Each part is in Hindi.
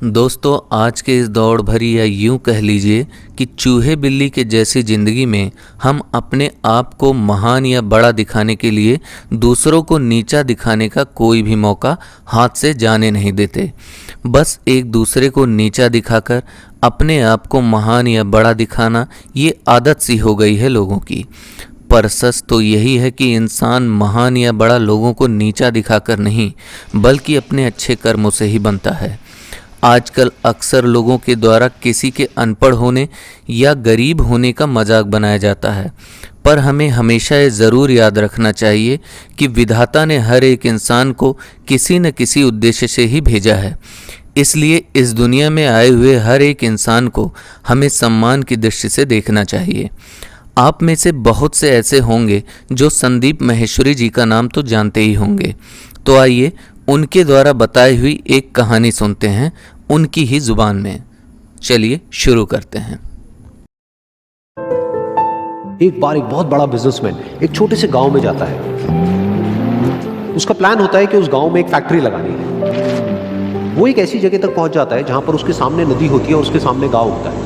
दोस्तों, आज के इस दौड़ भरी या यूं कह लीजिए कि चूहे बिल्ली के जैसी ज़िंदगी में हम अपने आप को महान या बड़ा दिखाने के लिए दूसरों को नीचा दिखाने का कोई भी मौका हाथ से जाने नहीं देते। बस एक दूसरे को नीचा दिखाकर अपने आप को महान या बड़ा दिखाना ये आदत सी हो गई है लोगों की। पर सच तो यही है कि इंसान महान या बड़ा लोगों को नीचा दिखाकर नहीं, बल्कि अपने अच्छे कर्मों से ही बनता है। आजकल अक्सर लोगों के द्वारा किसी के अनपढ़ होने या गरीब होने का मजाक बनाया जाता है, पर हमें हमेशा ये ज़रूर याद रखना चाहिए कि विधाता ने हर एक इंसान को किसी न किसी उद्देश्य से ही भेजा है। इसलिए इस दुनिया में आए हुए हर एक इंसान को हमें सम्मान की दृष्टि से देखना चाहिए। आप में से बहुत से ऐसे होंगे जो संदीप माहेश्वरी जी का नाम तो जानते ही होंगे। तो आइए उनके द्वारा बताई हुई एक कहानी सुनते हैं, उनकी ही जुबान में। चलिए शुरू करते हैं। एक बार एक बहुत बड़ा बिजनेसमैन एक छोटे से गांव में जाता है। उसका प्लान होता है कि उस गांव में एक फैक्ट्री लगानी है। वो एक ऐसी जगह तक पहुंच जाता है जहां पर उसके सामने नदी होती है और उसके सामने गांव होता है।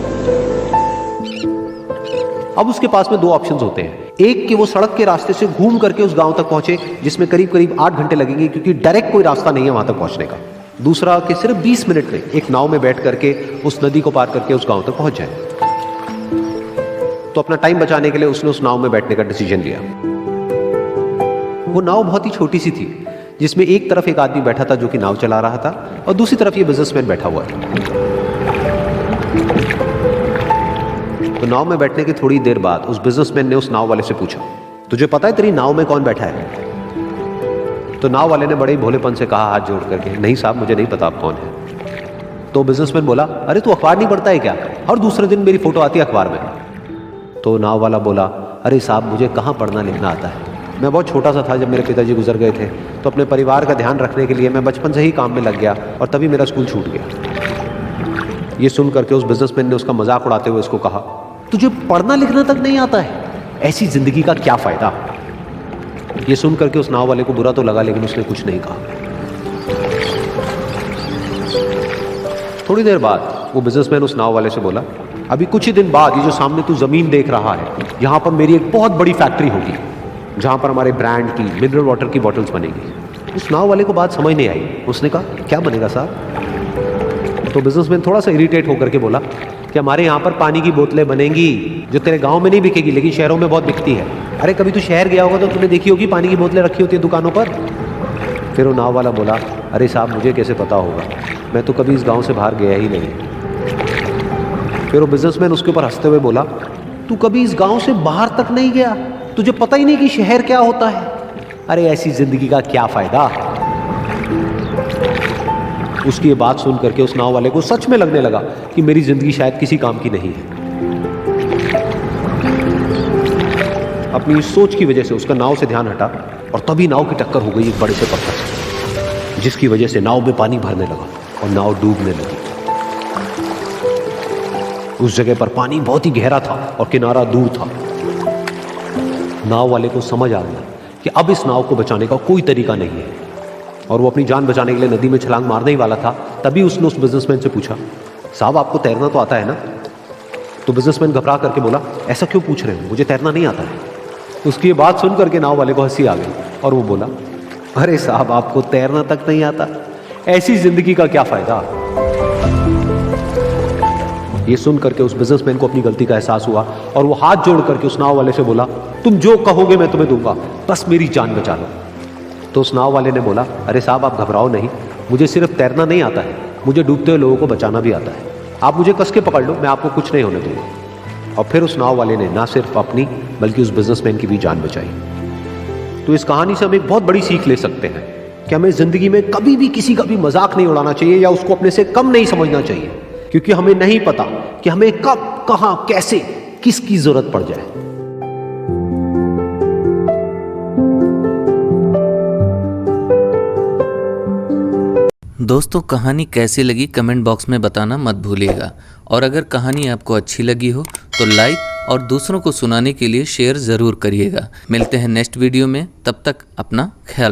अब उसके पास में दो ऑप्शंस होते हैं। एक कि वो सड़क के रास्ते से घूम करके उस गांव तक पहुंचे, जिसमें करीब करीब 8 घंटे लगेंगे, क्योंकि डायरेक्ट कोई रास्ता नहीं है वहां तक पहुंचने का। दूसरा कि सिर्फ 20 मिनट में एक नाव में बैठ करके उस नदी को पार करके उस गांव तक पहुंच जाए। तो अपना टाइम बचाने के लिए उसने उस नाव में बैठने का डिसीजन लिया। वो नाव बहुत ही छोटी सी थी, जिसमें एक तरफ एक आदमी बैठा था जो कि नाव चला रहा था, और दूसरी तरफ ये बिजनेसमैन बैठा हुआ था। तो नाव में बैठने की थोड़ी देर बाद उस बिजनेसमैन ने उस नाव वाले से पूछा, तुझे पता है तेरी नाव में कौन बैठा है? तो नाव वाले ने बड़े ही भोलेपन से कहा, हाथ जोड़ करके, नहीं साहब, मुझे नहीं पता आप कौन है। तो बिजनेसमैन बोला, अरे तू अखबार नहीं पढ़ता है क्या? हर दूसरे दिन मेरी फोटो आती है अखबार में। तो नाव वाला बोला, अरे साहब, मुझे कहाँ पढ़ना लिखना आता है। मैं बहुत छोटा सा था जब मेरे पिताजी गुजर गए थे, तो अपने परिवार का ध्यान रखने के लिए मैं बचपन से ही काम में लग गया, और तभी मेरा स्कूल छूट गया। ये सुन करके उस बिजनेसमैन ने उसका मजाक उड़ाते हुए उसको कहा, तुझे पढ़ना लिखना तक नहीं आता है, ऐसी जिंदगी का क्या फायदा। ये सुन करके उस नाव वाले को बुरा तो लगा, लेकिन उसने कुछ नहीं कहा। थोड़ी देर बाद वो बिजनेसमैन उस नाव वाले से बोला, अभी कुछ ही दिन बाद ये जो सामने तू जमीन देख रहा है, यहां पर मेरी एक बहुत बड़ी फैक्ट्री होगी, जहां पर हमारे ब्रांड की मिनरल वाटर की बॉटल्स बनेगी। उस नाव वाले को बात समझ नहीं आई। उसने कहा, क्या बनेगा साहब? तो बिजनेसमैन थोड़ा सा इरिटेट होकर के बोला कि हमारे यहाँ पर पानी की बोतलें बनेंगी, जो तेरे गांव में नहीं बिकेगी, लेकिन शहरों में बहुत बिकती है। अरे कभी तू शहर गया होगा तो तूने देखी होगी पानी की बोतलें रखी होती है दुकानों पर। फिर वो नाव वाला बोला, अरे साहब, मुझे कैसे पता होगा, मैं तो कभी इस गांव से बाहर गया ही नहीं। फिर वो बिजनेसमैन उसके ऊपर हंसते हुए बोला, तू कभी इस गांव से बाहर तक नहीं गया, तुझे पता ही नहीं कि शहर क्या होता है। अरे ऐसी जिंदगी का क्या फायदा। उसकी ये बात सुन करके उस नाव वाले को सच में लगने लगा कि मेरी जिंदगी शायद किसी काम की नहीं है। अपनी इस सोच की वजह से उसका नाव से ध्यान हटा, और तभी नाव की टक्कर हो गई एक बड़े से पत्थर से, जिसकी वजह से नाव में पानी भरने लगा और नाव डूबने लगी। उस जगह पर पानी बहुत ही गहरा था और किनारा दूर था। नाव वाले को समझ आ गया कि अब इस नाव को बचाने का कोई तरीका नहीं है, और वो अपनी जान बचाने के लिए नदी में छलांग मारने ही वाला था। तभी उसने उस बिजनेसमैन से पूछा, साहब, आपको तैरना तो आता है ना? तो बिजनेसमैन घबरा करके बोला, ऐसा क्यों पूछ रहे हो, मुझे तैरना नहीं आता है। उसकी ये बात सुन करके नाव वाले को हंसी आ गई, और वो बोला, अरे साहब, आपको तैरना तक नहीं आता, ऐसी जिंदगी का क्या फायदा। ये सुन करके उस बिजनेसमैन को अपनी गलती का एहसास हुआ, और वो हाथ जोड़ करके उस नाव वाले से बोला, तुम जो कहोगे मैं तुम्हें दूंगा, बस मेरी जान बचा लो। तो उस नाव वाले ने बोला, अरे साहब, आप घबराओ नहीं, मुझे सिर्फ तैरना नहीं आता है, मुझे डूबते हुए लोगों को बचाना भी आता है। आप मुझे कस के पकड़ लो, मैं आपको कुछ नहीं होने दूंगा। और फिर उस नाव वाले ने ना सिर्फ अपनी बल्कि उस बिजनेसमैन की भी जान बचाई। तो इस कहानी से हम एक बहुत बड़ी सीख ले सकते हैं कि हमें जिंदगी में कभी भी किसी का भी मजाक नहीं उड़ाना चाहिए, या उसको अपने से कम नहीं समझना चाहिए, क्योंकि हमें नहीं पता कि हमें कब, कहां, कैसे, किसकी जरूरत पड़ जाए। दोस्तों, कहानी कैसी लगी कमेंट बॉक्स में बताना मत भूलिएगा, और अगर कहानी आपको अच्छी लगी हो तो लाइक और दूसरों को सुनाने के लिए शेयर ज़रूर करिएगा। मिलते हैं नेक्स्ट वीडियो में, तब तक अपना ख्याल